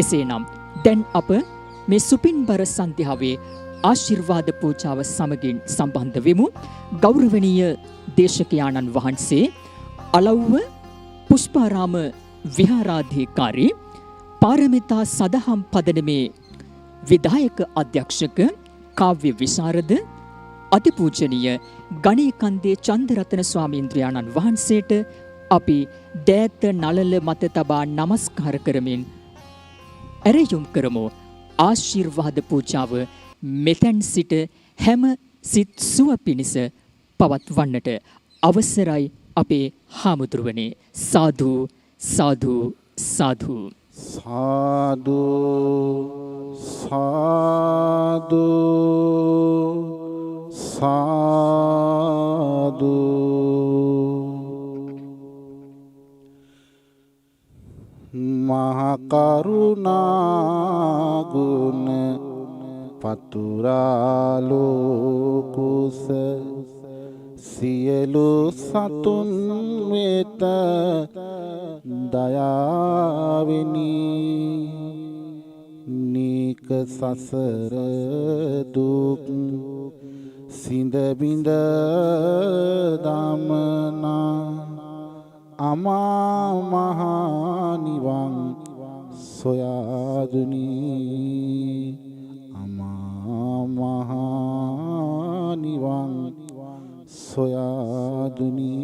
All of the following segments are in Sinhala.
එසේනම් දැන් අප මේ සුපින්බර සන්ධ්‍යාවේ ආශිර්වාද පූජාව සමගින් සම්බන්ධ වෙමු. ගෞරවනීය දේශකයාණන් වහන්සේ අලව්ව පුෂ්පාරාම විහාරාධිකාරී පාරමිතා සදහම් පදනමේ විධායක අධ්‍යක්ෂක කාව්‍ය විශාරද අතිපූජනීය ගණේකන්දේ චන්දරතන ස්වාමීන්ද්‍රයාණන් වහන්සේට අපි දෑත නළල මත තබා නමස්කාර කරමින් ඇරයුම් කරමු. ආශිර්වාද පූජාව මෙතැන් සිට හැම සිත් සුව පිණිස පවත්වන්නට අවසරයි අපේ හාමුදුරුවනේ. සාදු සාදු සාදු සාදු සාදු සාදු. මහා කරුණා ගුණ පතුරාලෝ කුස සියලු සතුන් වෙත දයාවෙනි. නීක සසර දුක් සිඳ බිඳ දමනා අමා මහ නිවන් සොයාදුනි. අමා මහ නිවන් සොයාදුනි.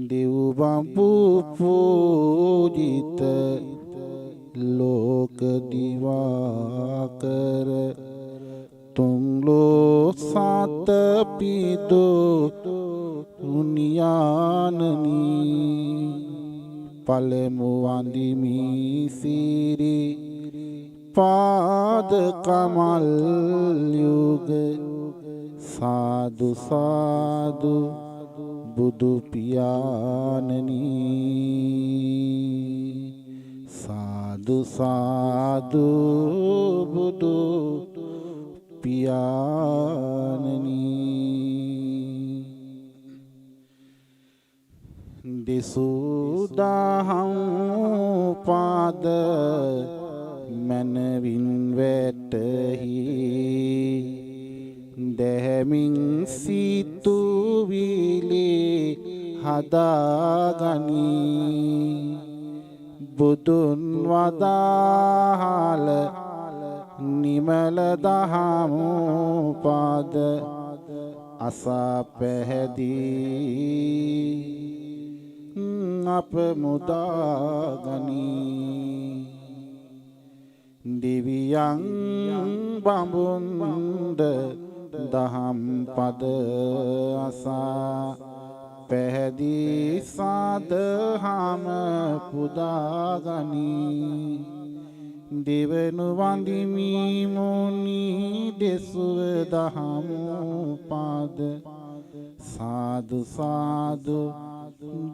දෙව් බඹු පූජිත ලෝක දිවාකර තුන්ලෝ සත පිදෝ පුණ්‍යානනි. පළමු වඳිමි සිරි පාද කමල් යුග. සාදු සාදු බුදු පියාණනි. සාදු සාදු බුදු පියාණනි. දෙසුදාහම් පාද මනවින් වැටහි දැහැමින් සිතුවිලි හදාගනි. බුදුන් වදාහල නිමල දහම් පාද අසා පැහැදී අප මුදාගනි. දිවියන් බඹුන්ද දහම් පද අසා පැහැදී සාදහම පුදාගනි. දෙවනු වඳිමි මුනි දෙසුව දහම් පාද. සාදු සාදු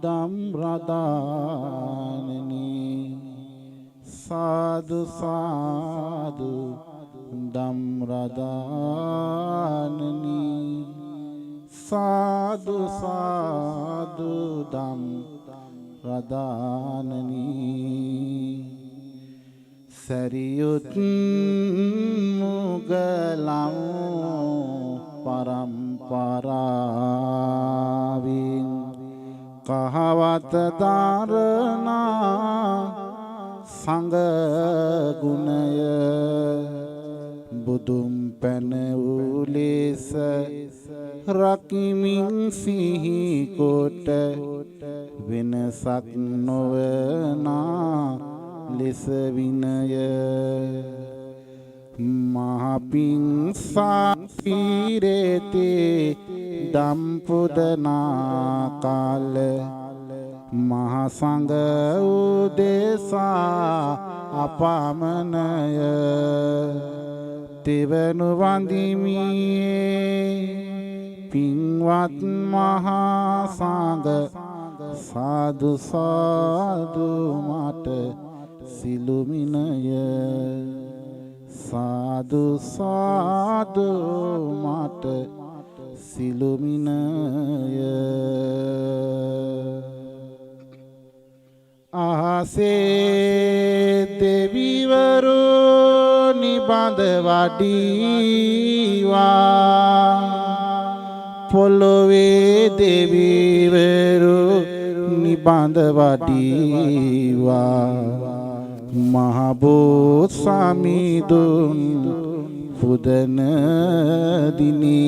දම් රදානනි. සාදු සාදු දම් රදානනි. සාදු සාදු දම් රදානනි. සරියුත් මුගලම් පරම්පරාවෙන් කහවත ධාරණා සංඝ ගුණය බුදුන් පැන උලෙස රකිමින් සිහි කොට වෙනසක් නොවනා ලෙස විනය. මහපින් සාපිරේතේ දම්පුදනා කාල මහසංඝ උදෙසා අපමණය. තෙවනු වඳිමි පින්වත් මහා සංඝ. සාදු සාදු මට සිළුමිනය. සාදු සාදු මට සිළුමිනය. අහසේ නිබඳ වඩීවා පොළොවේ දෙවිවරු නිබඳ වඩීවා මහබෝධ සමිඳුන් පුදන දිනේ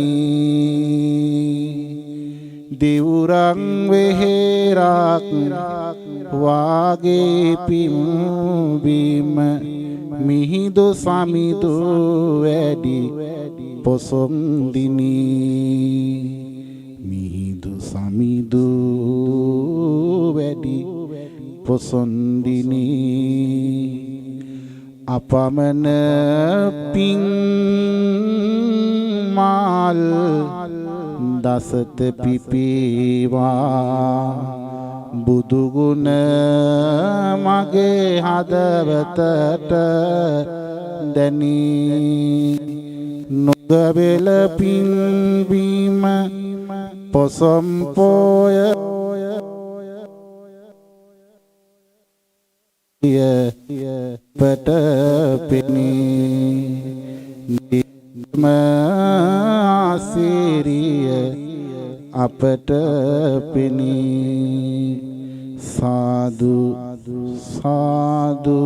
දෙවුරන් වෙහෙරක් වාගේ පිම්බීම මිහිඳු සමිඳු වැඩි පොසොන් දිනේ මිහිඳු සමිඳු වැඩි පොසොන් දිනේ අපමණ පිං මාල් දසත පිපීවා බුදු ගුණ මගේ හදවතට දැනී නොගබෙල පින්වීම පොසොම් පෝය පට පෙනී ආසිරිය අපට පෙනී සාදු සාදු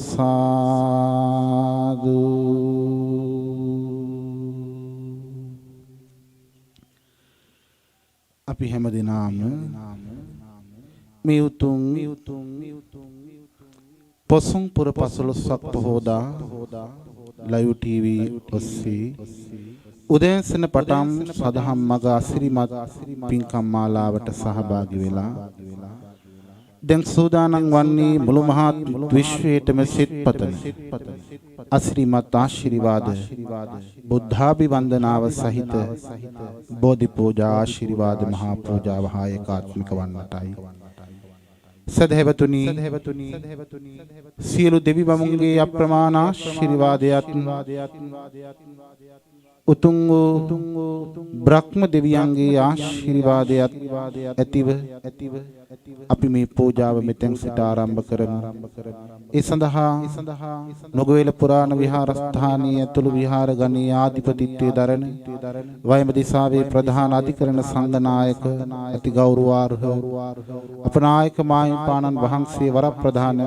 සාදු අපි හැමදෙනාම මේ උතුම් පොසොන් පුර 15ක් පොහෝදා ලයිව් ටීවී ඔස්සේ උදෑසන පටන් සදහම් මග අසිරිමත් පින්කම් මාලාවට සහභාගී වෙලා දැන් සූදානම් වන්නේ මුළු මහත් විශ්වයේටම සිත්පතන අසිරිමත් ආශිර්වාද බුද්ධාභිවන්දනාව සහිත බෝධි පූජා ආශිර්වාද මහා පූජාව හා ඒකාත්මික වන්නටයි සදහැවතුනි සියලු දෙවි බමුණුගේ අප්‍රමාණ ආශිර්වාදයත් උතුම් වූ බ්‍රහ්ම දෙවියන්ගේ ආශිර්වාදයත් ඇතිව අපි මේ පූජාව මෙතෙන් සිට ආරම්භ කරමු. ඒ සඳහා නොගොවිල පුරාණ විහාරස්ථානයේ ඇතුළු විහාර ගණයේ ආධිපතිත්වයේ දරන වයඹ දිසාවේ ප්‍රධාන අධිකරණ සංඝනායක අති ගෞරවාර්හ අපනායක මාහිමිපාණන් වහන්සේ වරප්‍රධාන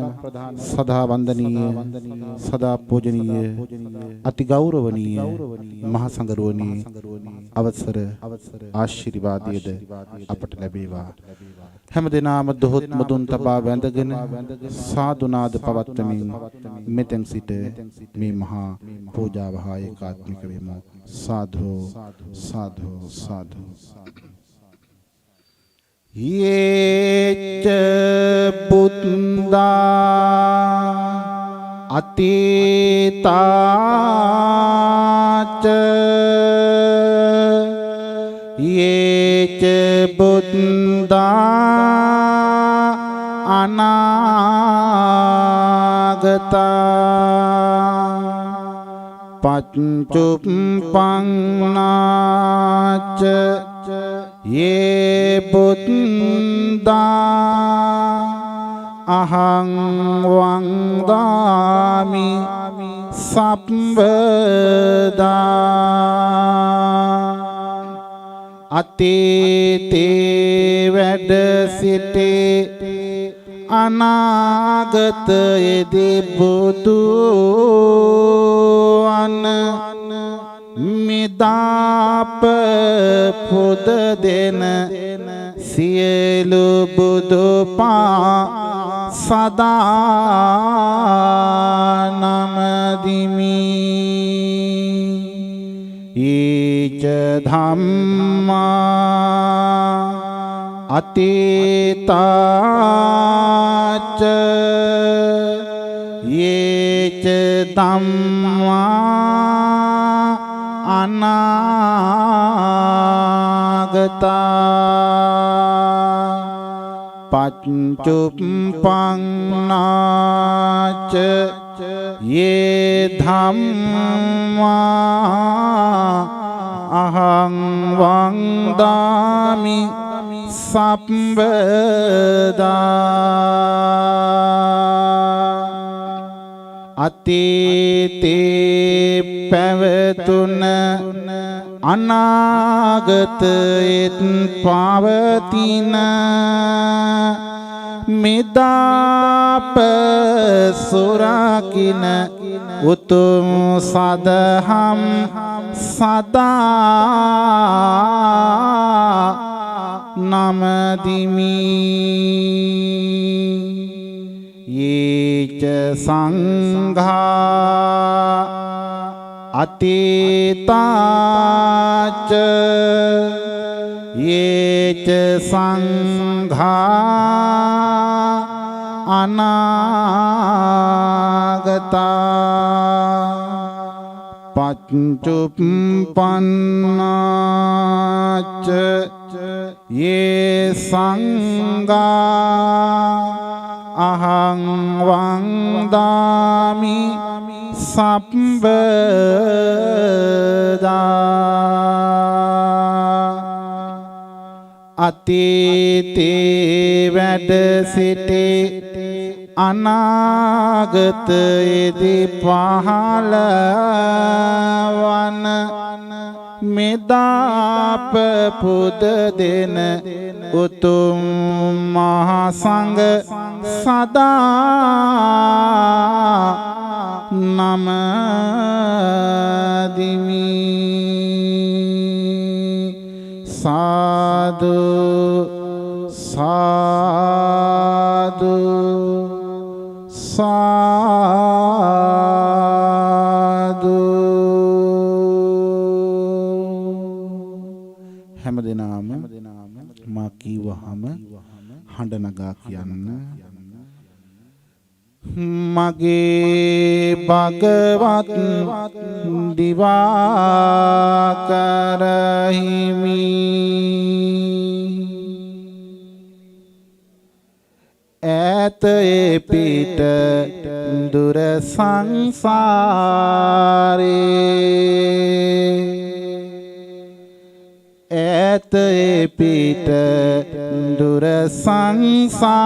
සදා වන්දනීය සදා පූජනීය අති ගෞරවනීය මහ සංඝරුවනේ අවසර ආශිර්වාදයේද අපට ලැබේවා. හැමදෙනාම දොහොත් මුදුන් තබා වැඳගෙන සාදුනාද පවත්වමින් මෙතෙන් සිට මේ මහා පූජාව හා ඒකාත්මික වෙමු. සාදු සාදු සාදු. යේච බුද්දා අතීතාච යේච බුද්දා අනාගතා පච්චුප්පන්නාච යේ බුද්දා අහං වන්දාමි සම්බදා අතීතේ වැඩ සිටේ අනාගතයේදී බුදු අන මිදාප පුද දෙන සියලු බුදු පා සදා නමදිමි. ඊච ධම්මා අතීතාච යේච ධම්මා අනාගතා පච්චුප්පන්නාච යේ ධම්මා අහං වන්දාමි සම්බදා අතීතේ පැවතුන අනාගතයේත් පවතින මෙදාප සුරකින්න උතුම් සදහම් සදා නමදිමි යේච සංඝා අතීතාච යේච සංඝා අනාගතා පච්චුප්පන්නාච යේ සංඝා අහං වන්දාමි සම්බදා අතීතේ වැඩ සිටි අනාගතයේදී පහළ වන මෙදාප පුද දෙන උතුම් මහා සංඝ සදා නමදිමි සාදු සාදු සාදු හැමදෙනාම මා කීවහම හඬ නගා කියන්න මගේ භගවත් දිවාකර හිමි ඈතේ පිට දුර සංසාරේ ඈතේ පිට දුර සංසාරේ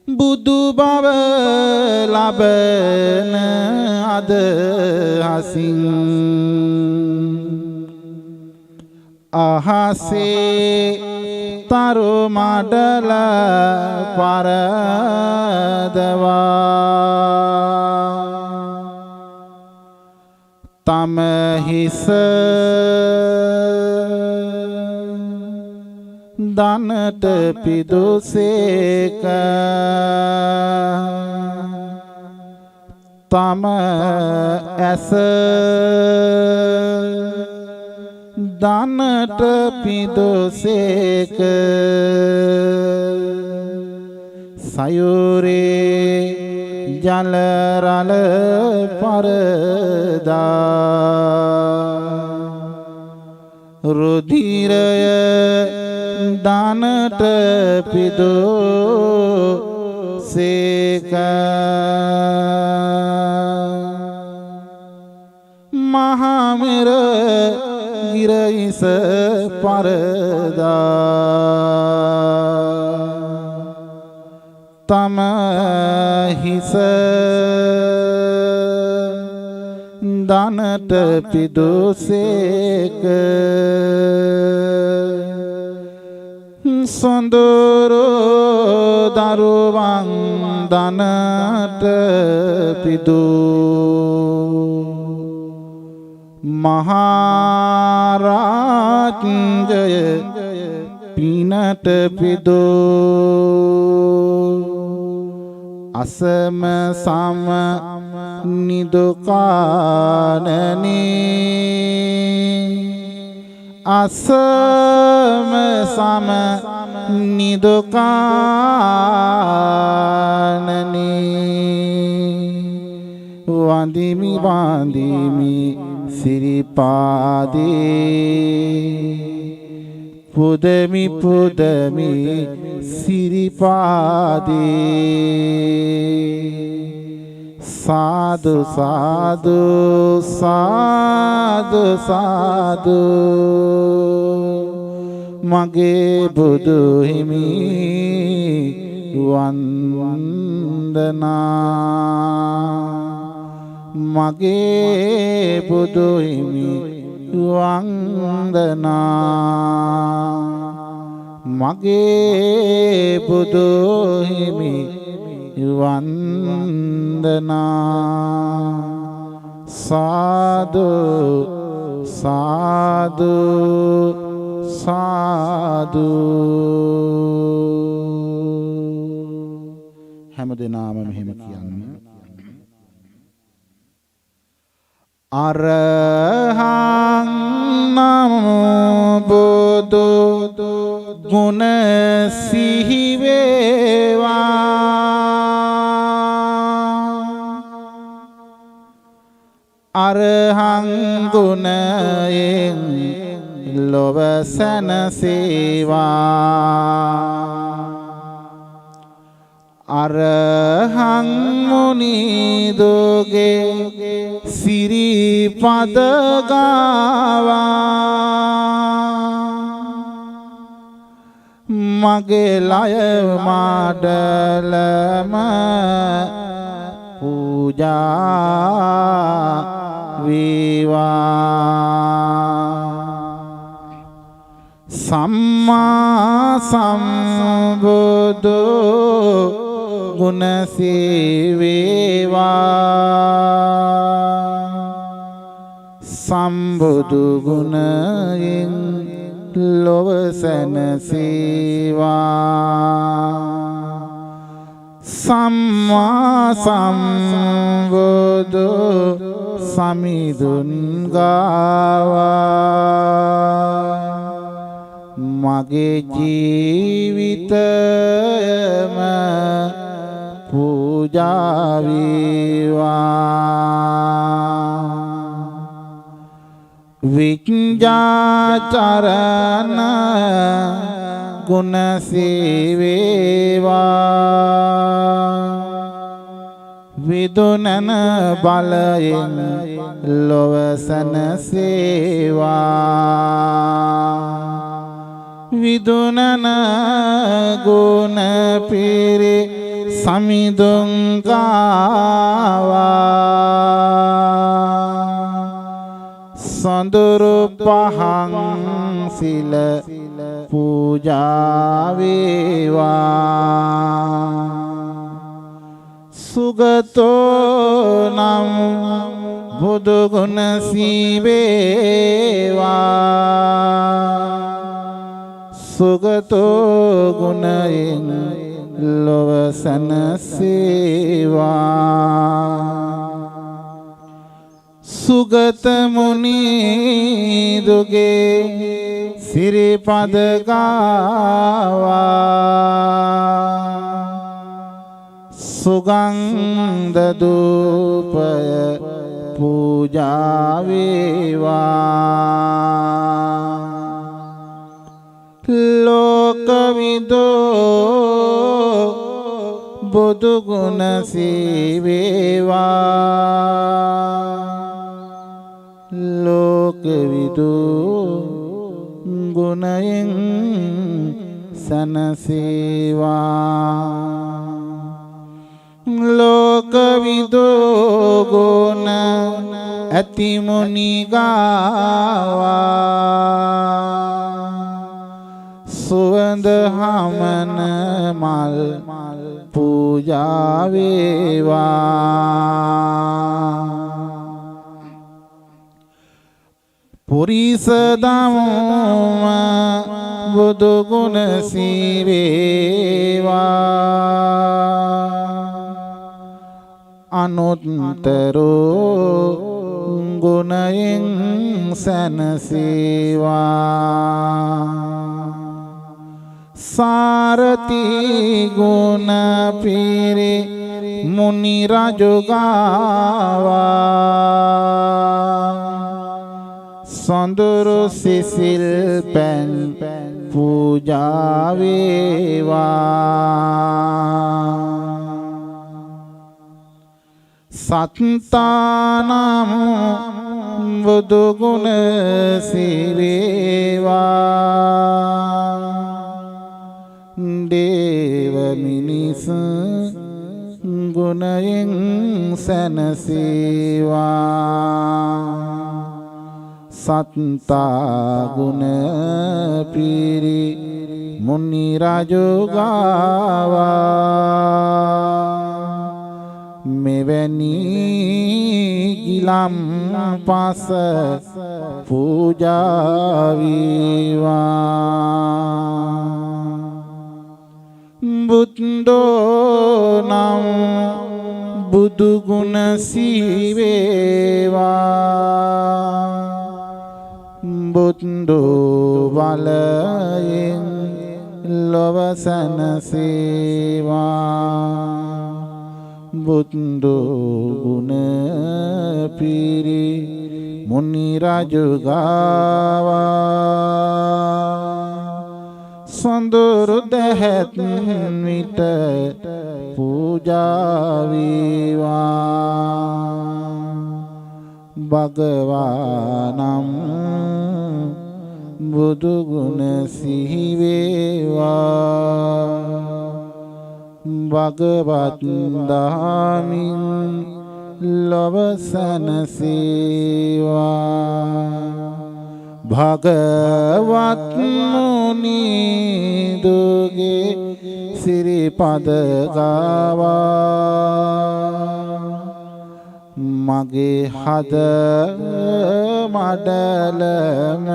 බුදු බව ලබන අදහසින් අහසේ තරු මඩල පරදවා තම හිස දනට පිදුසේක තම ඇස දනට පිදුසේක සයුරේ ජල රළ පරදා රුධිරය දනට පිදුසේක මහමෙර ගිරයිස පරදා තම හිස දනට පිදුසේක සොඳුරු දරුවන් දනට පිදු මහරාජ්‍යය පිනට පිදු අසම සම නිදුකානනේ අසම සම නිදුකානනේ වන්දිමි වන්දිමි සිරිපාදේ පුදමි පුදමි සිරිපාදේ සාදු සාදු සාදු සාදු මගේ බුදු හිමි වන්දනා මගේ බුදු හිමි වන්දනා මගේ බුදු හිමි වන්දනා සාදු සාදු සාදු හැමදෙනාම මෙහෙම කියන්න අරහං නමෝ බුදු ගුණ සිහි වේවා අරහං ගුණයෙන් ලොව සැනසේවා අරහං මුනිදුගේ සිරිපද ගාවා මගේ ලය මාඩලම පූජා වේවා සම්මා සම්බුදු ගුණ සේවේවා සම්බුදු ගුණයෙන් ලොව සැනසේවා සම්මා සම්බුදු සමිඳුන් ගාවා මගේ ජීවිතයම පූජා වේවා විඤ්ඤාචරණ ගුණ සේවේවා විදුනන බලයෙන් ලොව සැනසේවා විදුනන ගුණ පිරි සමිඳුන් ගාවා සඳුරු පහන් සිල පූජා වේවා සුගතෝ නම් බුදු ගුණ සීවේවා සුගතෝ ගුණයෙන් ලොව සැනසේවා සුගත මුනි දුගේ සිරිපද ගාවා සුගන්ධ දූපය පූජා වේවා ලෝකවිදෝ බුදු ගුණ සීවේවා ලෝකවිදෝ ගුණයෙන් සැනසේවා ලෝකවිදෝ ගුණ ඇති මුනි ගාවා සුවඳ හමන මල් පූජා වේවා පුරිස දමම බුදු ගුණ සීවේවා අනුත්තරෝ ගුණයෙන් සැනසේවා සාරති ගුණ පිරි මුනි රජු ගාවා සොඳුරු සිසිල් පැන් පූජා වේවා සත්තානම් බුදු ගුණ සීවේවා මිනිස් ගුණයෙන් සැනසේවා සත්තා ගුණ පිරි මුනි රජුගාවා මෙවැනි ගිලම් පස පූජා වේවා බුද්ධෝ නම් බුදු ගුණ සීවේවා බුද්ධෝ බලයෙන් ලොව සැනසේවා බුද්ධෝ ගුණ පිරි මුනි රජුගාවා සොඳුරු දැහැත් විට පූජා වේවා භගවානම් බුදු ගුණ සිහි වේවා භගවත් දහමින් ලොව සැනසේවා භගවත් මුනි දුගේ සිරිපද ගාවා මගේ හද මඩලම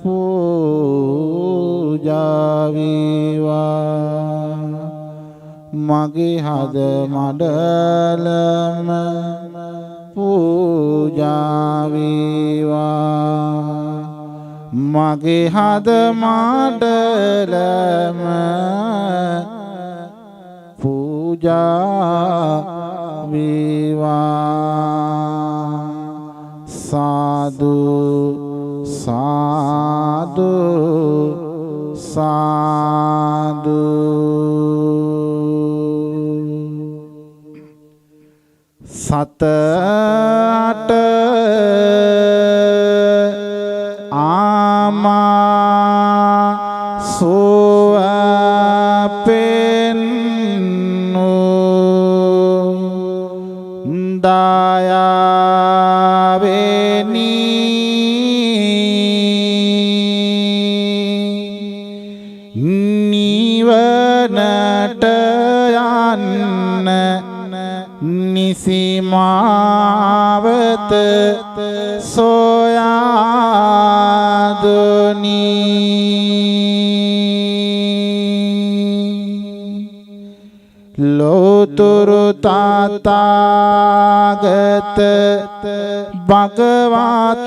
පූජා වේවා මගේ හද මඩලම පූජා වේවා මගේ හද මඩලම පූජා වේවා සාදු සාදු සාදු සත අට ආමා සුවපෙන්නෝ දායාවෙනි නිවනට යන්න නිසිමාවත සොයාදුනි ලෝතුරු තථාගත භගවත්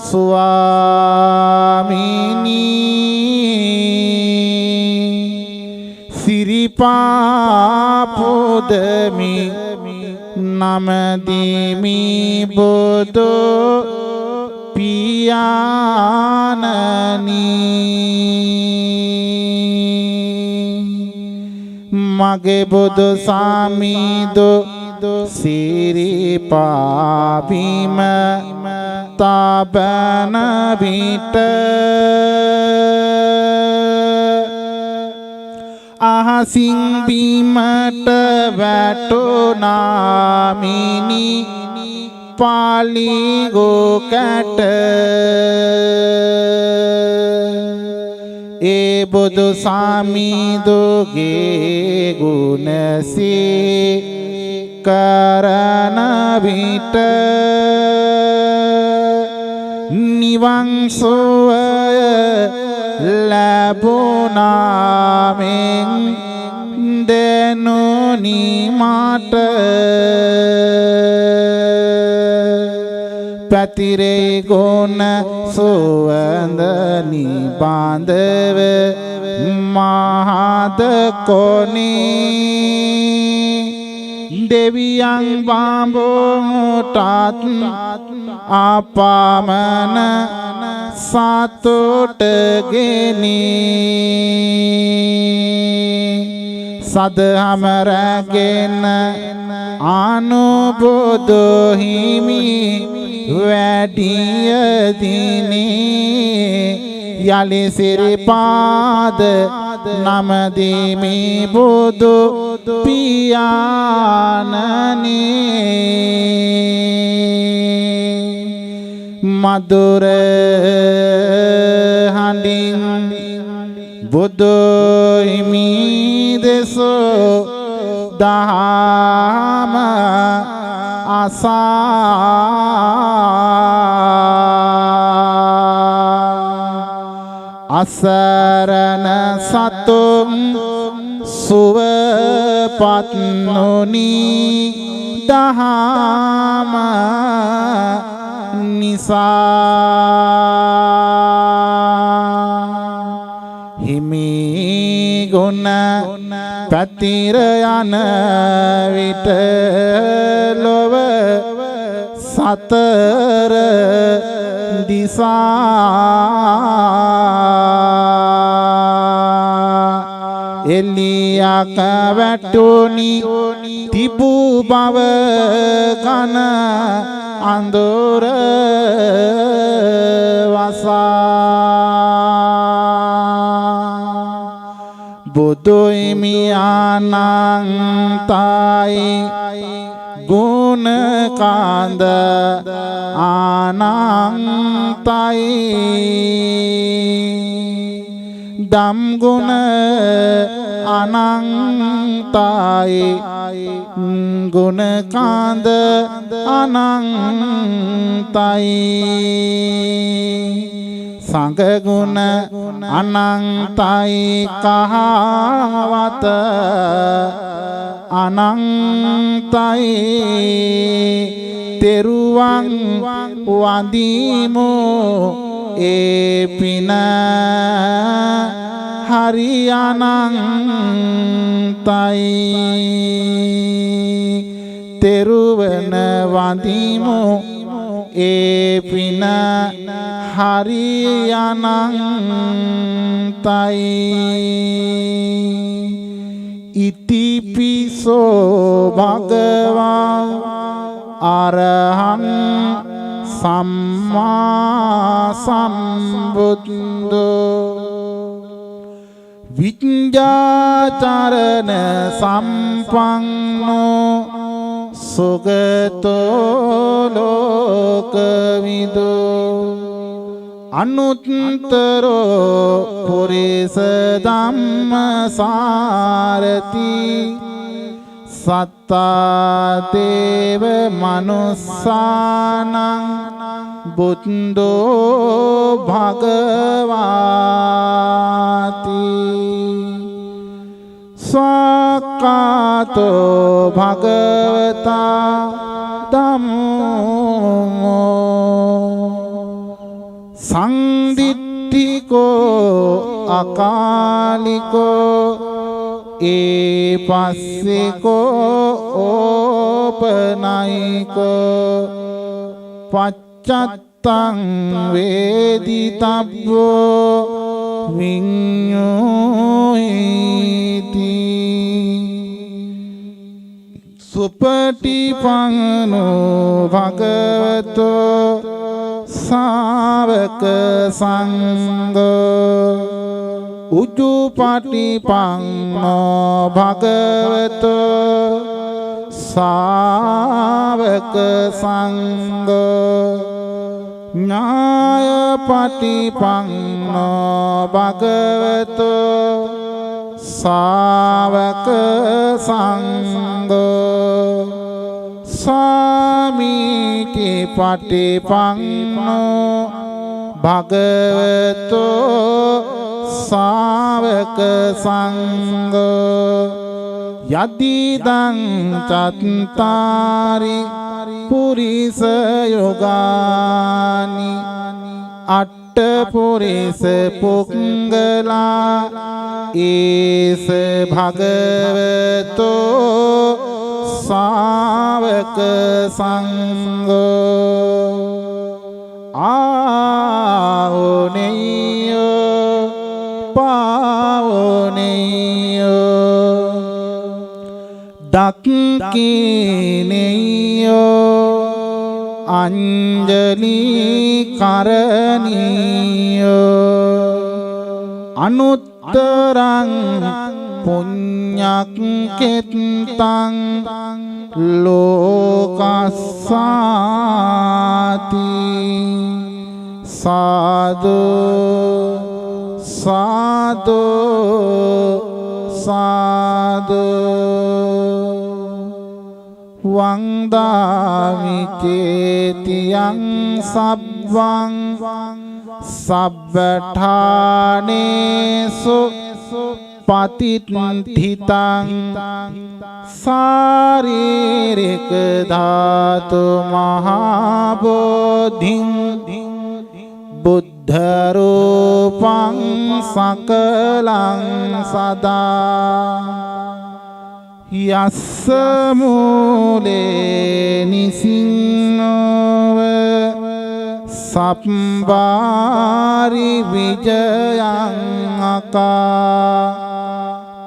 ස්වාමිනී සිරිපාපොදමි නමදිමි බුදු පියාණනි මගේ බුදු සාමිදු සිරිපාබිම තබන විට අහසින් බිමට වැටුණාමිනි පාලිගෝ කැට ඒ බුදු සාමිදුගේ ගුණසී කරන විට නිවන් සුවය ලැබුණාමෙන් දෙනුනි මට පැතිරේ ගුණ සුවඳ නිබඳව මහද කොනේ දෙවියන් බඹුටත් අපමණ සතුට ගෙනී සදහම රැගෙන අනුබුදු හිමි වැඩිය දිනේ යලි සිරිපාද නමදිමි බුදු පියාණනි මధుර හඬින් බුදු හිමි දෙසෝ දහම අසරණ සතුම් සුවපත් නොනි දහම නිසා හිමි ගුණ පැතිර යන විට ලොව සතර දිසා එලියක වැටුනි තිබූ බව කන අඳුර වසා බුදු හිමියාණන්තයි ගුණ කාන්ද ආනන්තයි දම් ගුණ අනන්තයි ගුණ කාන්ද අනන්තයි සංඝ ගුණ අනන්තයි කහවත අනන්තයි තෙරුවන් වඳිමු ඒ පින හරි අනන්තයි තෙරුවන වඳිමු ඒ පින හරි අනන්තයි ඉතිපිසෝ භගවා අරහං සම්මා සම්බුද්ධෝ විඤ්ඤාචරණ සම්පන්නෝ සුගතෝ ලෝකවිදෝ අනුත්තරෝ පුරිස ධම්මසාරති සත්තා දේව මනුස්සානං බුද්ධෝ භගවාති සක්කාතෝ භගවතා ධම්මෝ සංදිට්ඨිකෝ අකාලිකෝ ඒපස්සිකෝ ඕපනයිකෝ පච්චත්තං වේදිතබ්බෝ විඤ්ඤෝයිති සුපටිපන්නෝ භගවතෝ ශාවක සංඝෝ උජුපටිපන්නෝ භගවතෝ ශාවක සංඝෝ ඥායපටිපන්නෝ භගවතෝ ශාවක සංඝෝ සාමීති පටිපන්නෝ භගවතෝ ශාවක සංඝෝ යදිදං චත්තාරි පුරිස යෝගානි අට්ඨ පුරිස පුංගලා ඒස භගවතෝ ශාවක සංඝෝ ආවුනේයෝ පාවුනේයෝ දක්ඛිනේයෝ අංජලි කරණීයෝ අනුත්තරං පුඤ්ඤක්ඛෙත්තං ලෝකස්සාති සාදු සාදු සාදු වන්දාමි චේතියං සබ්බං සබ්බඨානේසු පතිත්ථිතං ශාරීරික ධාතු මහා බෝධිං බුද්ධ රූපං සකලං සදා යස්ස මූලේ නිසින්නව සම්බාරි විජයං අකා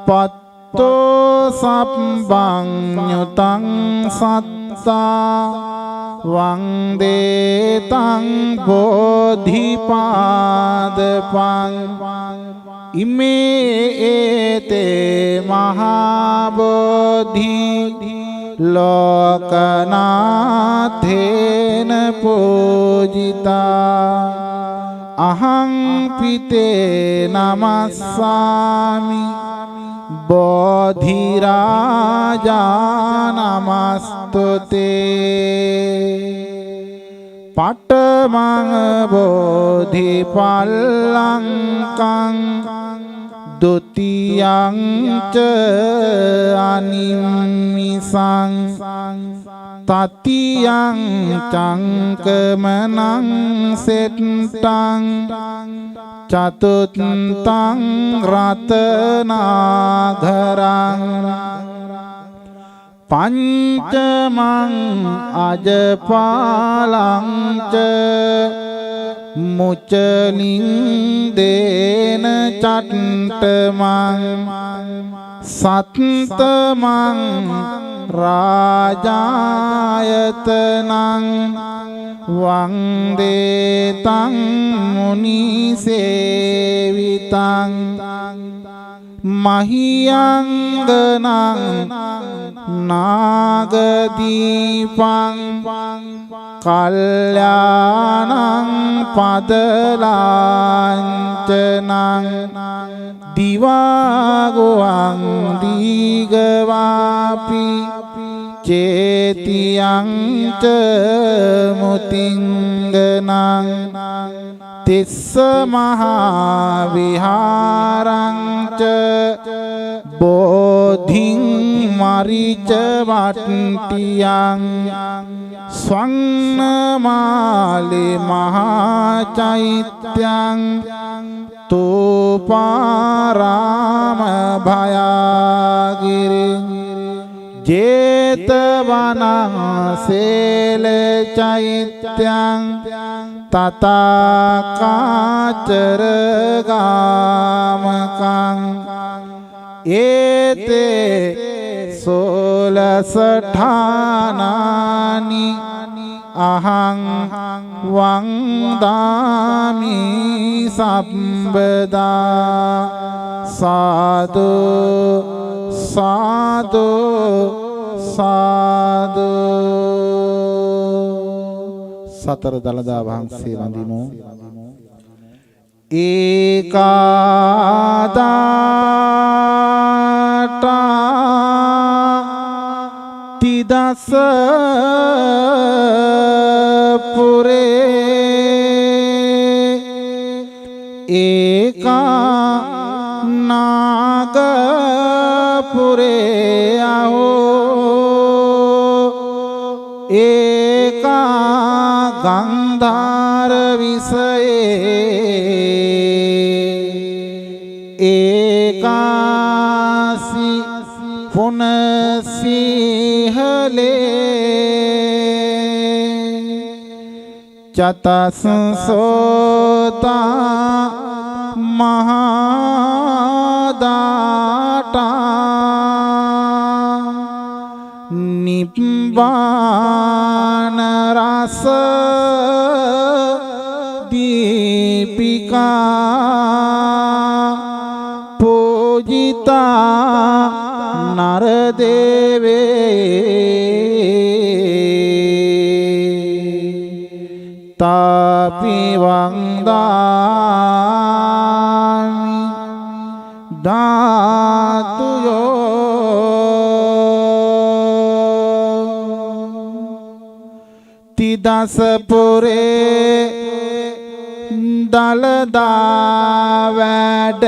පත්තෝ සම්බං යුතං සත්තා වන්දේතං බෝධිපාදපං ඉමේ ඒතේ මහා බෝධි ලෝකනාථේන පූජිතා අහං පිතේ නමස්සාමි බෝධි රාජා නමස්තුතේ පඨමං බෝධි පල්ලංකං ဒုတိယံ ච අනිම්මිසං තතියං චංකමනං සෙට්ටං චතුත්තං රතනාඝරං පංචමං අජපාලං ච මුචලින් දේන චට්ටමං සත්තමං රාජායතනං වන්දේතං මුනිසේවිතං මහියංගනං නාගදීපං කල්යාණං පදලාංචනං දිවාගුවං දීගවාපි චේතියං ච මුතිංගනං තිස්ස මහා විහාරං ච බෝධිං මරිච වට්ටියං ස්වර්ණමාලි මහා චෛත්‍යං තෝපාරාම භයාගිරි ජේතවනං සේල චෛත්‍යං තථාකාචර ගාමකං ඒතේ සෝලසඨානානි අහං වන්දාමි සම්බදා සාදු සාදු සාදු සතර දළදා වහන්සේ වඳිමු ඒකාදාටා තිදස පුරේ ඒකා නාගපුරේ අහෝ ඒකා ගන්ධාර විසයේ ඒකාසි පුනසිහලේ චතස්සෝතා මහදාටා නිබ්බාන රස දීපිකා පුත්තා නරදේවේ තාපි වන්දාමි ධාතුයෝ තිදස පුරේ දලදා වැඩ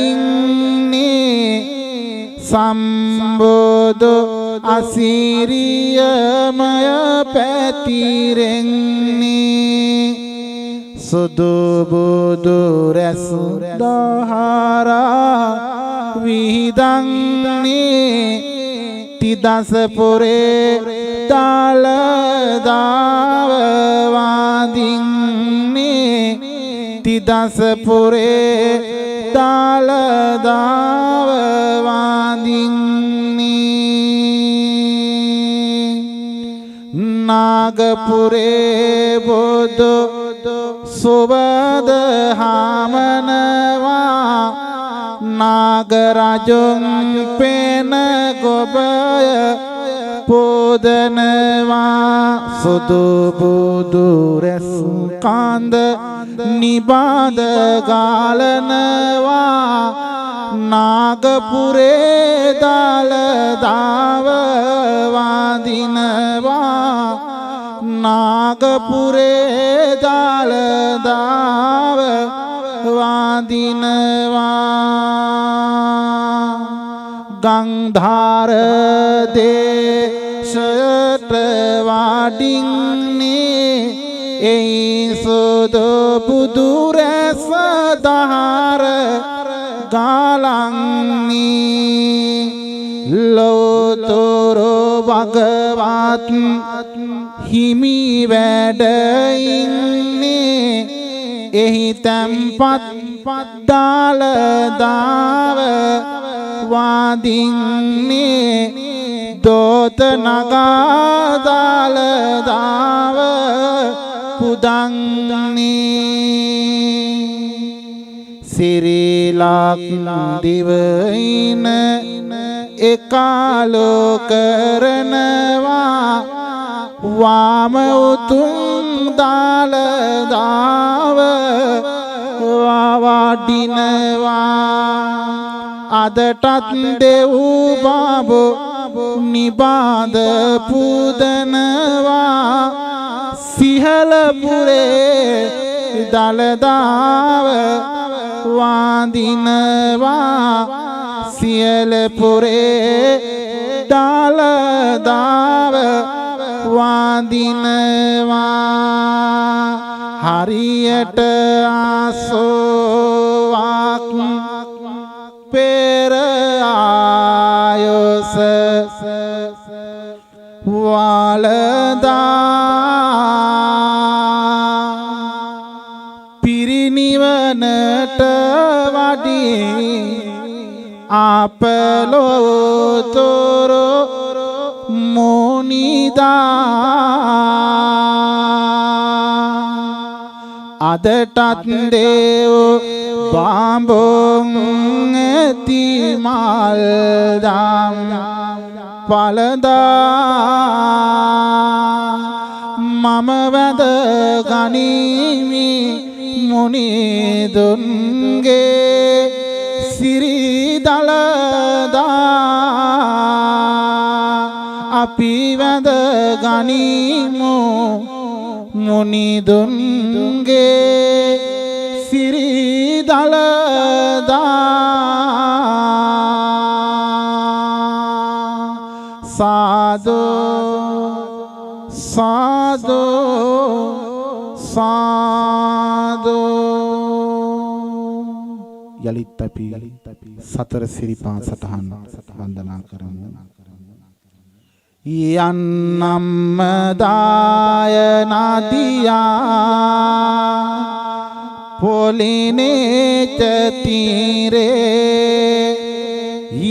ඉන්නේ සම්බුදු අසිරියමය පැතිරෙන්නේ සුදු බුදු රැස් දහරා විහිදන්නේ තිදස පුරේ දලදාව වඳින්නේ තිදස පුරේ දලදාව වඳින්නේ නාගපුරේ බුදු සුබද හමනවා නාගරජුන් පෙන ගොබය පොදනවා සුදු බුදු රැස් කාන්ද නිබාද ගාලනවා නාගපුරේ දලදාව වඳිනවා නාගපුරේ දලදාව වඳිනවා ගංධාර දේශයට වඩින්නේ එයි සුදු බුදු රැස් දහර ගාලන්නේ ලෝතර භගවත් හිමි වැඩ ඉන්නේ එහි තැන්පත් දලදාව වඳින්නේ දෝත නගා දලදාව පුදන්නේ සිරි ලක්දිවයින එකාලෝ කරනවා වාම උතුම් දලදාව වඩිනවා අදටත් දෙව් බබෝ නිබාද පුදනවා සිහලපුරේ දලදාව වඳිනවා සියලපුරේ දලදාව වඳිනවා හරියට ආසෝවක් පෙර ආයොස වලදා පිරිනිවනට වඩී අපලෝතර මොනිදා අදටත් දේව බාඹොන් ඇති මල්දම් පලදා මම වැද ගනිමි මුනිදුන්ගේ සිරි දලදා අපි වැද ගනිමු මුනිදුන්ගේ සිරි දලදා සාදු සාදු සාදු යලිත් අපි සතර සිරිපා සටහන් වන්දනා කරමු යන්නම්ම දායනදියා පොලිනේච තීරේ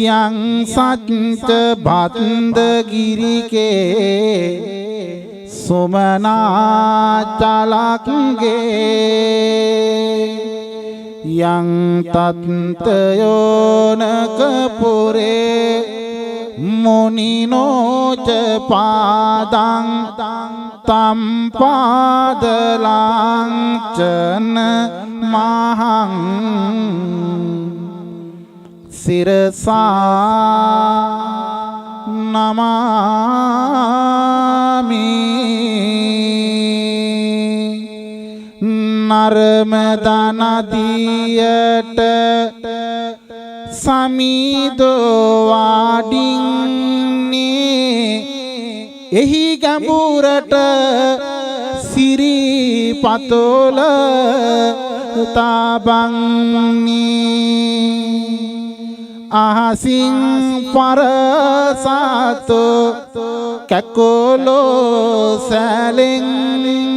යං සච්ච බන්දගිරිකේ සුමනා චලක්ගේ යං තත්තයෝනක පුරේ මුනිනෝච පාදං තම් පාදලාංචන මහං සිරසා නමාමි නර්මදා නදියට සමීදෝ වාඩින්නේ එහි ගැඹුරට සිරිපතොල තබන්නේ අහසින් පරසතෝ කැකොලෝ සැලෙන්නේ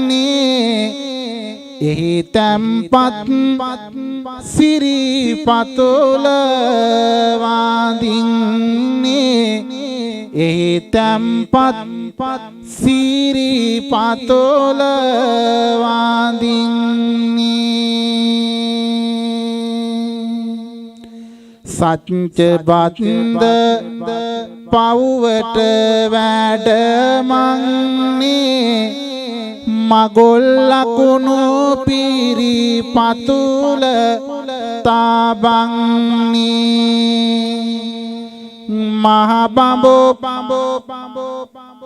එහි තැම්පත් සිරිපතොල වඳින්නේ එහි තැම්පත් සිරිපතොල වඳින්නේ සච්ච බන්ද පව්වට වැඩමන්නේ මගොල් ලකුණු පිරිපතුල තබන්නේ මහ බඹෝ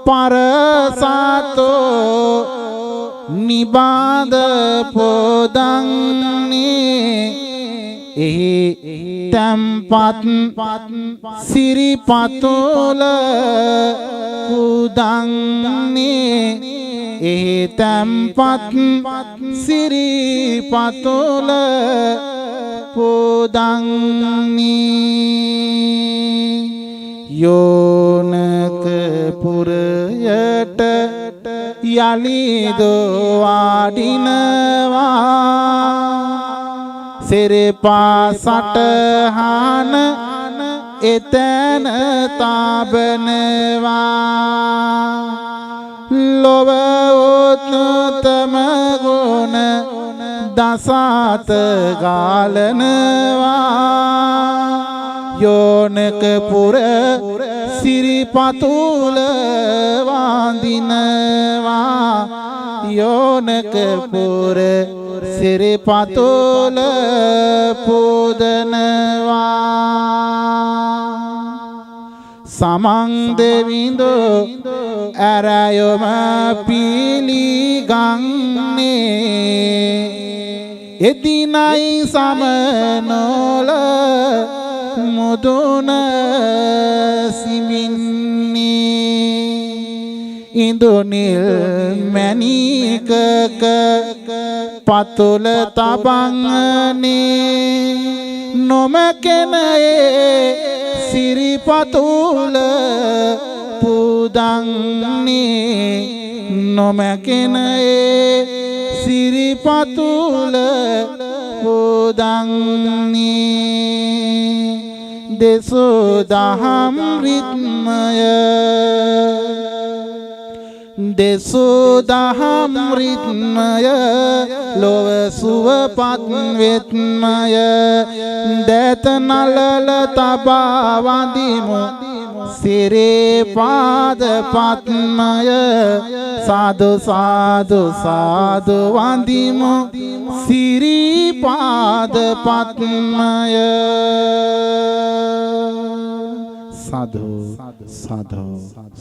පරසතෝ නිබාද පොදන්නේ එහි තැම්පත් සිරිපතොල පුදන්නේ එහි තැම්පත් සිරිපතොල පුදන්නේ යෝනක පුරයට යලිදෝ වඩිනවා සිරිපා සටහන එතන තබනවා ලොව උත්නතම ගුණ දසත ගාලනවා යෝනක පුර සිරිපතුල වඳිනවා යෝනක පුර සිරිපතුල පුදනවා සමන් දෙවිඳෝ ඇරයොම පිළිගන්නේ එදිනයි සමනොල මුදුන සිමින්නේ ඉඳුනිල් මැණිකක පතුල තබන්නේ නොමකෙනේ සිරිපතුල පුදන්නේ නොමකෙනේ සිරිපතුල පුදන්නේ දෙසෝ දහම් රිත්මය දෙසෝ දහම් රිත්මය ලොව සුවපත් වෙත්මය දැත නලල තබා වඳිමු සිරේ පාද පත්මය සාදු සාදු සාදු වඳිමු සිරී පාද පත්මය සාදු සාදු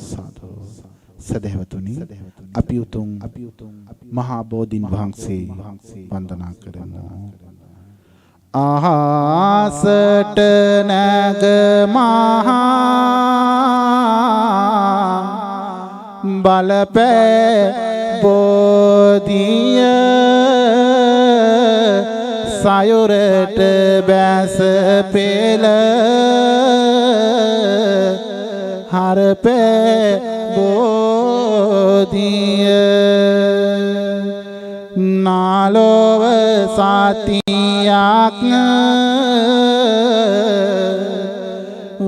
සාදු සදහවතුනි අපි උතුම් මහා බෝධීන් වහන්සේ වන්දනා කරමු ආහසට නැග මහා බලපෑ බෝධිය සයුරට බැස පෙළ හරපෑ බෝධිය නාලොව සතියක්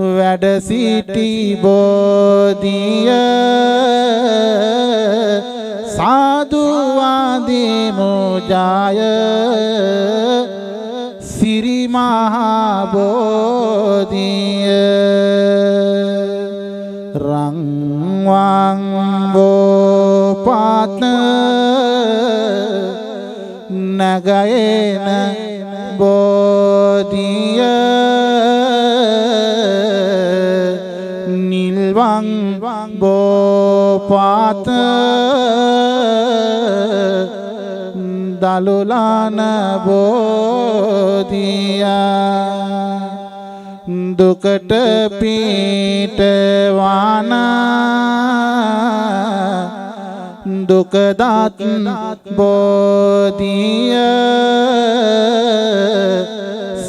වැඩ සිටි බෝධිය සාදු වඳිමු ජය මහා බෝධිය රංවං බෝපත්න නගයන බෝධිය නිල්වං බෝපත දලුලාන බෝධියා දුකට පීඨවානා දුකදත් බෝධිය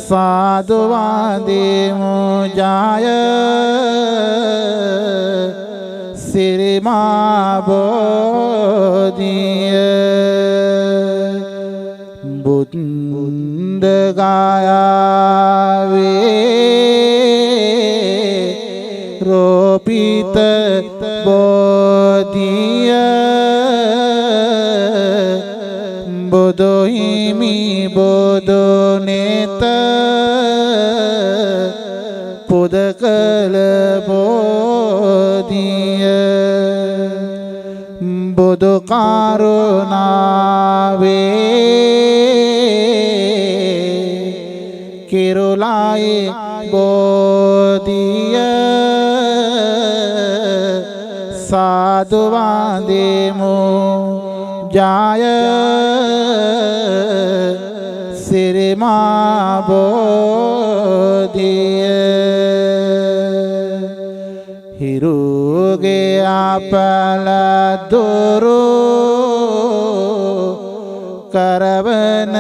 සාදු වන්දෙමු ජය සිරිමා බෝධිය බුද්ධ ගායාවේ රෝපිත බෝධිය බුදු හිමි බුදු නෙත පුදකල බෝධිය බුදු කරුණාවේ කිරුලායි බෝධිය සාදු වන්දෙමු ජය සිරිමා බෝධිය හිරුගේ අපල දුරු කරවන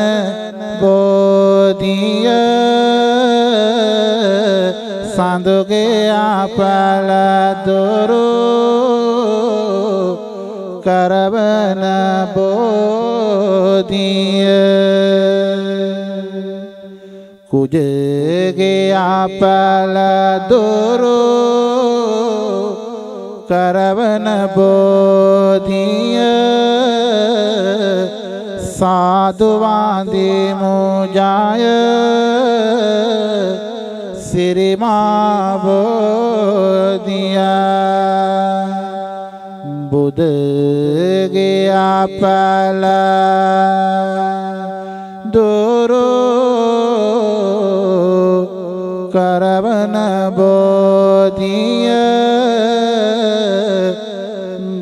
බෝධිය සඳුගේ අපල දුරු කරවන බෝධිය කුජගේ අපල දුරු කරවන බෝධිය සාදු වන්දෙමු ජය සිරිමා බෝධියා බුදුගේ අපල දුරු කරවන බෝධිය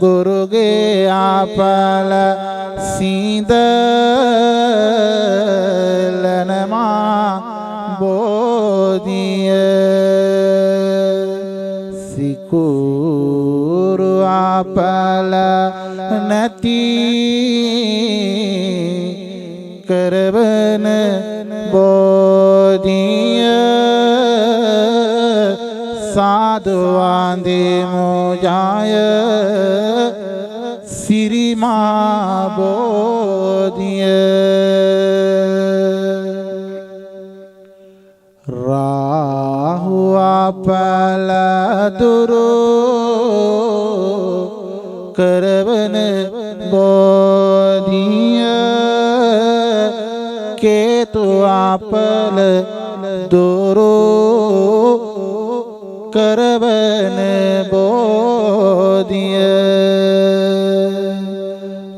ගුරුගේ අපල සිඳලනමා බෝධිය සිකුරු අපල නැති කරවන බෝධිය සාදු වන්දෙමු ජය සිරිමා බෝධිය රාහු අපල දුරු කරවන බෝධිය කේතු අපල දුරු කරවන බෝධිය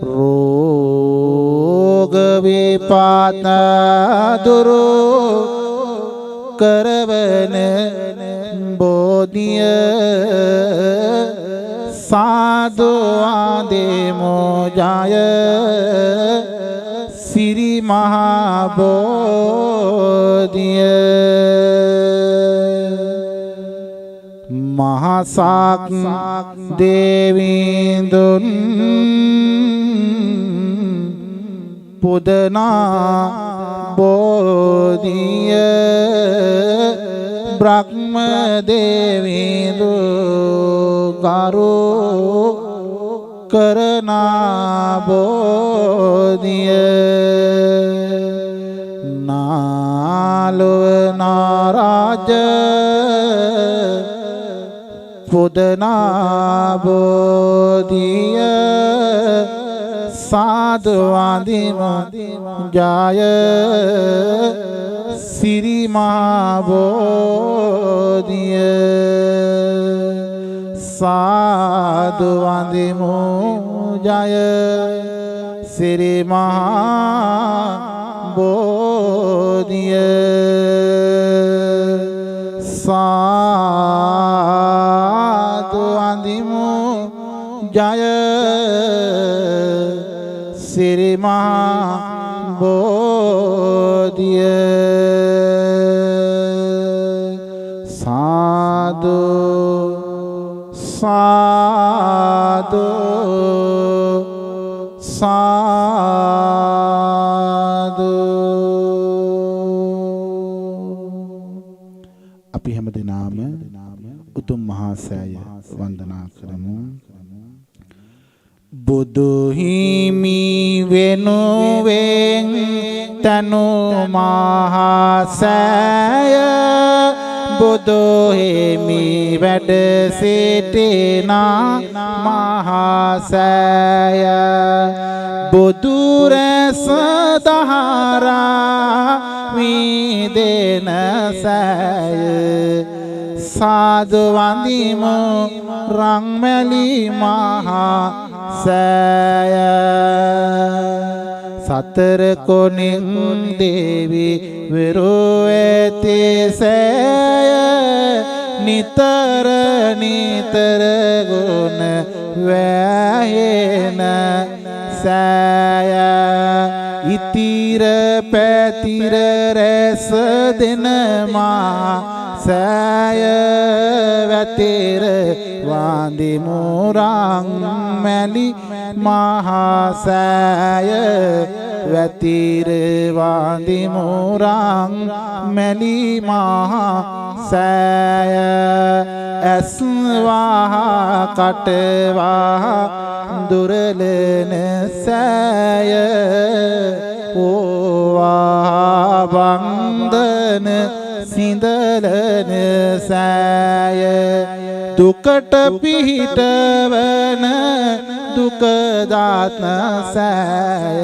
රෝග විපාත දුරු කරවන බෝධිය සාදු වන්දෙමු ජය සිරිමා බෝධිය මහසක් දේවිඳුන් පුදනා බෝධිය බ්‍රහ්ම දේවිඳු ගරු කරනා බෝධිය නාලව නාරාජ පුදනා බෝධිය සාදු වඳිමු ජය සිරි මහා බෝධිය සාදු වඳිමු ජය සිරි මහා බෝධිය සාදු වඳිමු ජය සිරි මහා බෝධිය සාදු සාදු සාදු අපි හැමදෙනාම උතුම් මහා සෑය වන්දනා කරමු බුදු හිමි වෙනුවෙන් තනු මහා සෑය බුදු හිමි වැඩ සිටිනා මහා සෑය බුදු රස දහරා විදෙන සෑය සාදු වඳිමු රන්මැලි මහා සෑය සතර කොණින් දේවි විරෝ ඇති සෑය නිතර නිතර ගුණ වැහෙන සෑය ඉතිර පැතිර රැස දෙන මා සෑය වැතිර වඳිමු රන්මැලි මහා සෑය වැතිර වඳිමු රන්මැලි මහා සෑය ඇස් වහා කට වහා දුරලන සෑය ඕවා වන්දන සිඳලන සෑය දුකට පිහිටවන දුකදාත්ම සෑය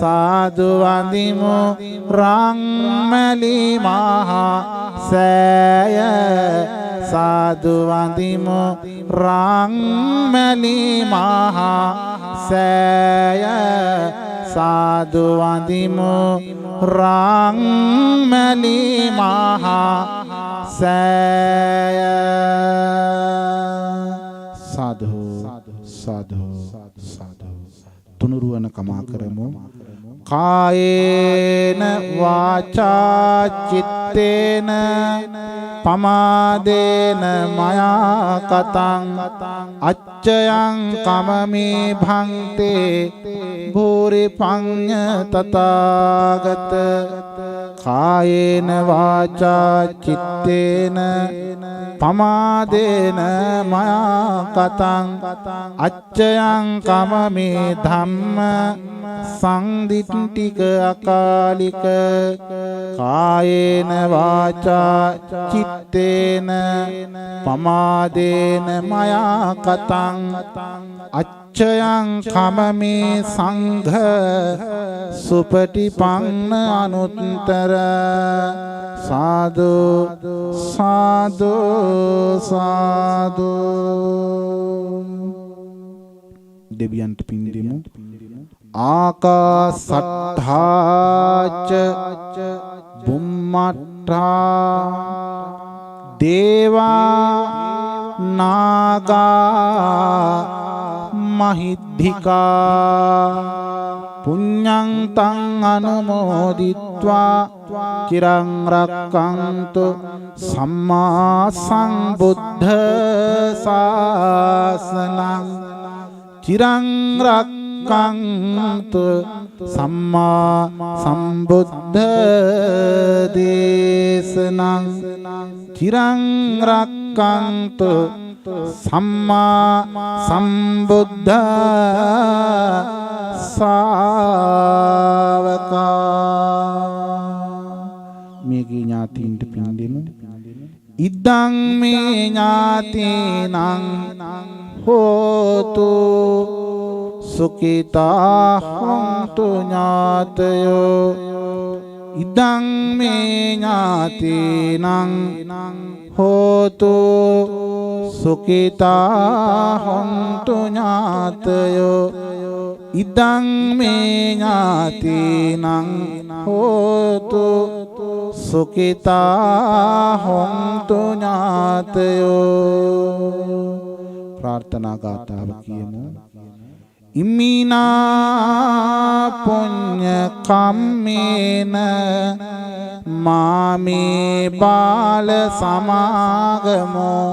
සාදු වඳිමු රන්මැලි මහා සෑය සාදු වඳිමු රන්මැලි මහා සෑය සාදු වඳිමු රන්මැලි මහා සෑය සාදු සාදු සාදු තුනුරුවන කමා කරමු කායේන වාචා චිත්තේන පමාදේන මයා කතං අච්චයං කමමේ භන්තේ භූරි පඤ්ඤ තථාගත කායේන වාචා චිත්තේන පමාදේන මයා කතං අච්චයං කමමේ ධම්ම සංදිට්ඨික අකාලික කායේන වාචා චිත්තේන පමාදේන මයා කතං අච්චයං කමමේ සංඝ සුපටිපන්න අනුත්තර සාදු සාදු සාදු දෙවියන්ට පින් දෙමු ආකාසට්ඨාච බුම්මට්ඨා දේවා නාගා මහිද්దికා පුඤ්ඤං තං අනුමෝදිත්වා චිරං රක්ඛන්තු සම්මා සම්බුද්ධ ශාසනං චිරං රක්ඛන්තු සම්මා සම්බුද්ධ දේශනං චිරං රක්ඛන්තු සම්මා සම්බුද්ධ ශාවකා මේකී ඥාතීන්ට පින් දෙමු ඉදං මේ ඥාතීනං හෝතු සුඛිතා හොන්තු ඥාතයෝ ඉදං මේ ඥාතිනං හෝතු සුඛිතා හොන්තු ඥාතයෝ ඉදං මේ ඥාතිනං හෝතු සුඛිතා හොන්තු ඥාතයෝ. ප්‍රාර්ථනා ගාථාව කියමු. ඉමිනා පුඤ්ඤ කම්මේන මාමේ බාල සමාගමෝ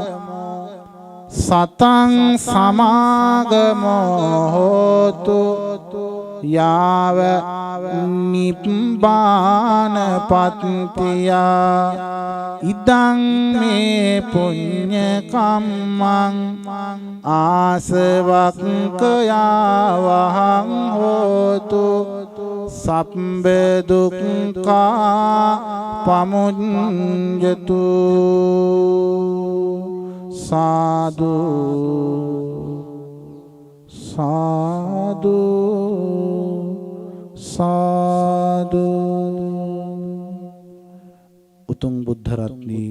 සතං සමාගමෝ හෝතු යාව නිබ්බාන පත්තියා ඉදං මේ පුඤ්ඤ කම්මං ආසවක්ඛයාවහං හෝතු සබ්බ දුක්ඛා පමුඤ්ජතු. සාදු සාදු සාදු. උතුම් බුද්ධ රත්නී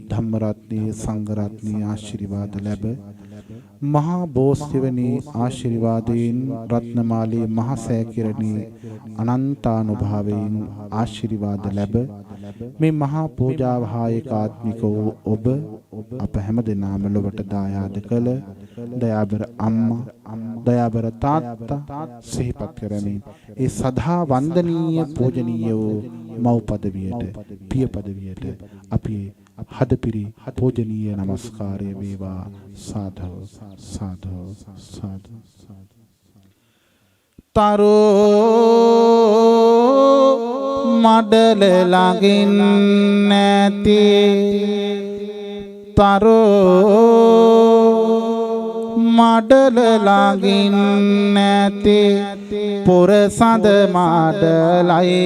ධම්ම රත්නී සංඝ රත්නී ආශිර්වාද ලැබ මහා බෝසත්වනි ආශිර්වාදයෙන් රත්නමාලී මහා සෑකිරණී අනන්තානුභාවයෙන් ආශිර්වාද ලැබ මේ මහා පූජාව හා ඒකාත්මික වූ ඔබ අප හැම දෙනාම ලොවට දායාද කළ දයාබර අම්මා දයාබර තාත්තා සිහිපත් කරමින් ඒ සදා වන්දනීය පූජනීය වූ මව් පදවියට පිය පදවියට අපි හදපිරි පූජනීය නමස්කාරය වේවා. සාදු සාදු සාදු. තරෝ මඩල ළඟින් නැති තරෝ මඩල ළඟින් නැති පුරසඳ මඩලයි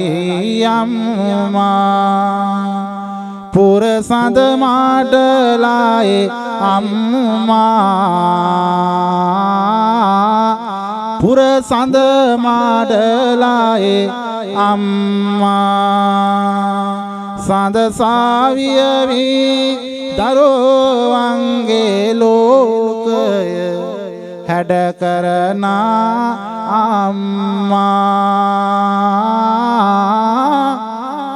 අම්මා පුරසඳ මඩලයි අම්මා පුරසඳ මඩලයි අම්මා සඳ සාවිය වී දරුවන්ගේ ලෝකය හැඩ කරන අම්මා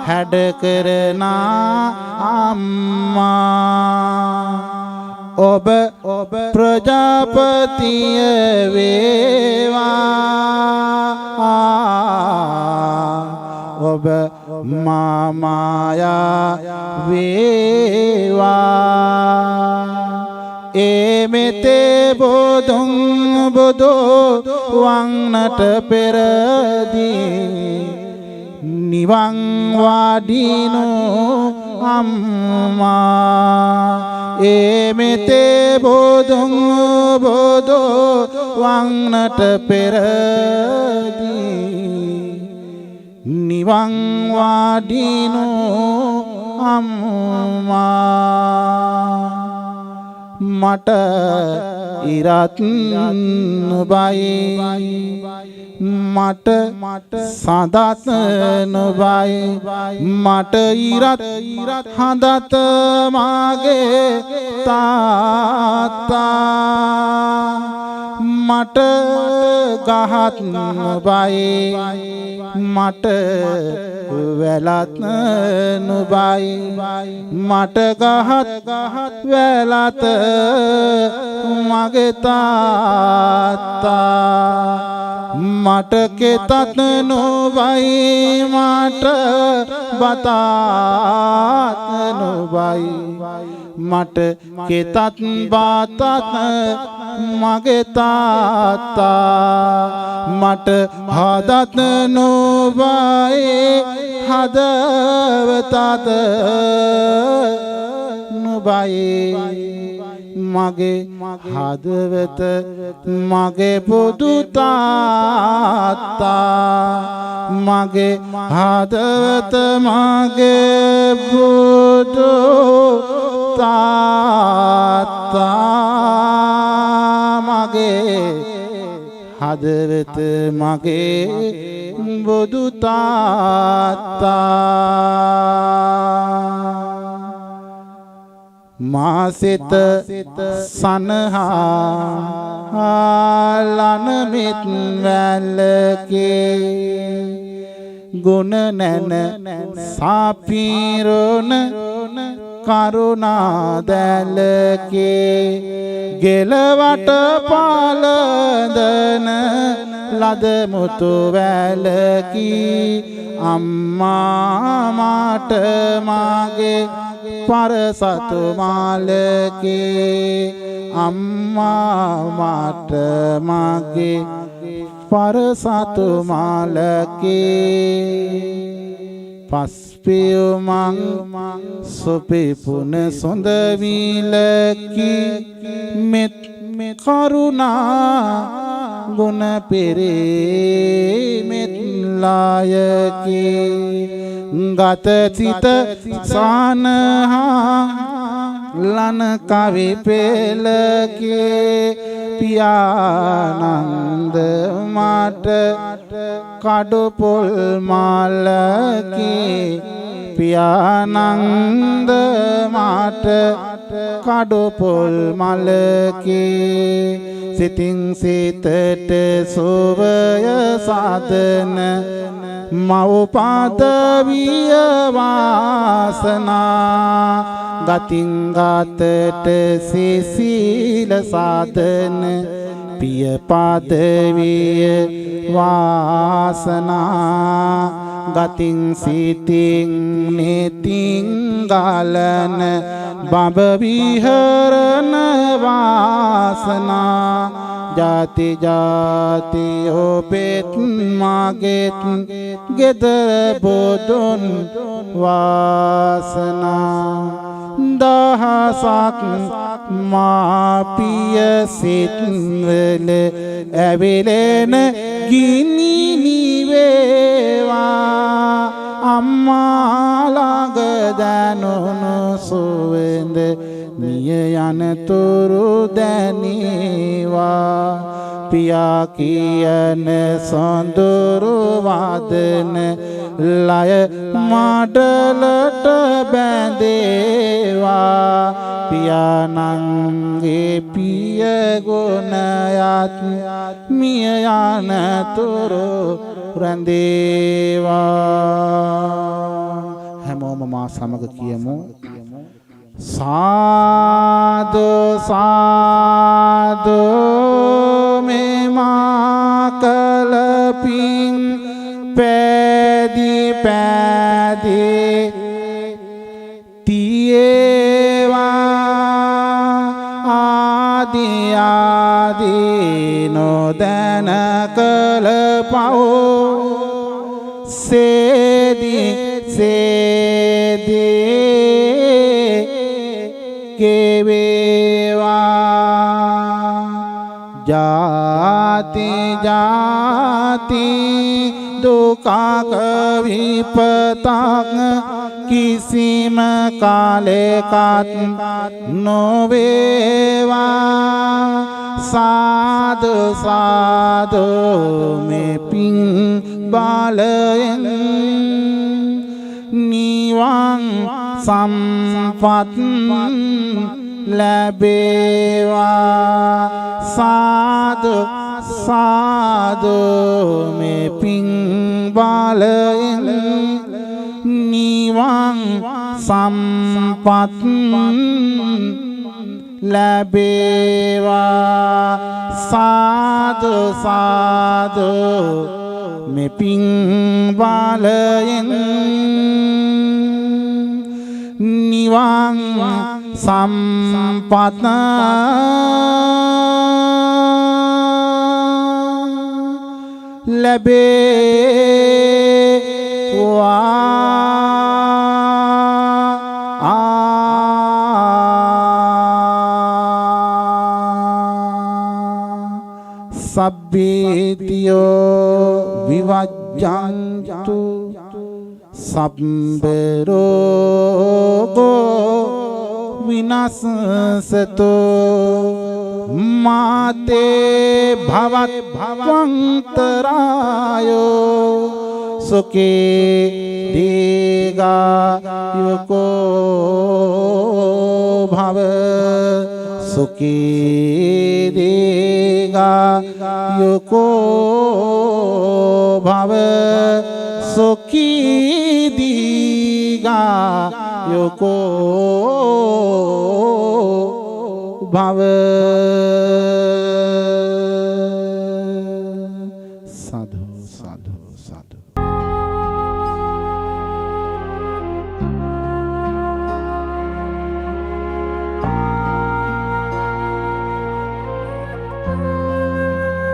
හැඩ කරන අම්මා ඔබ ප්‍රජාපතිය වේවා ඔබ මාමායා වේවා ඒ මෙතේ බොදුන් බොදෝ වන්නට පෙරදී නිවන් වාඩිනෝ අම්මා ඒ මෙතේ බොදුන් බොදෝ වන්නට පෙරදී නිවන් වාඩිනෝ අම්මා මට ඉරත් නුබයි මට සඳත් නුබයි මට ඉරත් හඳත් මාගේ තාත්තා මට ගහත් නුබයි මට වැලත් නුබයි මට ගහත් වැලත් මගේ තාත්තා මට කෙතත් නුබයි මට බතාත් නුබයි මට කෙතත් බාතත් මගේ තාත්තා මට හදත් නුබයි හදවතත් නුබයි මගේ හදවත මගේ පොදු තාත්තා මගේ හදවත මගේ පොදු තාත්තා මගේ හදවත මගේ බුදු තාත්තා මාසිත සනහා ලනමිත් වැල්ලකේ ගුණ නැන සාපිරොන කරුණා දැලකේ ගෙලවට පාලදන ලද මුතු වැලකී අම්මා මාට මාගේ පරසතු මාලකේ අම්මා මාට මාගේ පරසතු මාලකේ පස්පියුමං සොපිපුන සොඳ විලකි මෙත් කරුණා ගුණ පෙරේ මෙත් ලායකේ ගත සිත සානහා ලන කවි පෙළකේ පියානන්ද මාට කඩපොල් මාලකේ පියානන්ද මාට කඩපොල් මලකේ සිතින් සිතට සුවය සාදන මව්පද විය වාසනා ගතින් ගතට සිසිල සාදන පිය පදවිය වාසනා ගතින් සිතින් නෙතින් ගලන බඹ විහරණ වාසනා ජාති ජාති ඔබෙත් මාගෙත් ගෙදර බොදුන් වාසනා දහසක් මාපිය සිත්වල ඇවිලෙන ගිනි නිවේවා අම්මා ළඟ දැනුණු සුවඳ මිය යනතුරු දැනේවා පියා කියන සොඳුරු වදන ලය මඩලට බැඳේවා පියාණන්ගේ පිය ගුණයත් මිය යනතුරු රැඳේවා හැමෝම මා සමග කියමු සාදු සාදු මේ මා කළ පින් පැදී පැදී තියේවා ආදී ආදී නොදැන කළ පව් සේදී සේදී කෙවේවා ජාති ජාති දුකක විපතක් කිසිම කාලයකත් නොවේවා සාදු සාදු මේ පිං බලයෙන් නිවන් සම්පත් ලැබේවා සාදු සාදු මේ පිං බලයෙන් නිවන් සම්පත් ලැබේවා සාදු සාදු මේ පිං බලයෙන් නිවන් සම්පත ලැබේවා සබ්බේතියෝ විවජ්ජන්තු සබ්බරෝගෝ විනස්සතෝ माते भवत्वंतरायो सुखे दीर्घायुको भव सुखी दीर्घायुको भव सुखी दीर्घायुको भव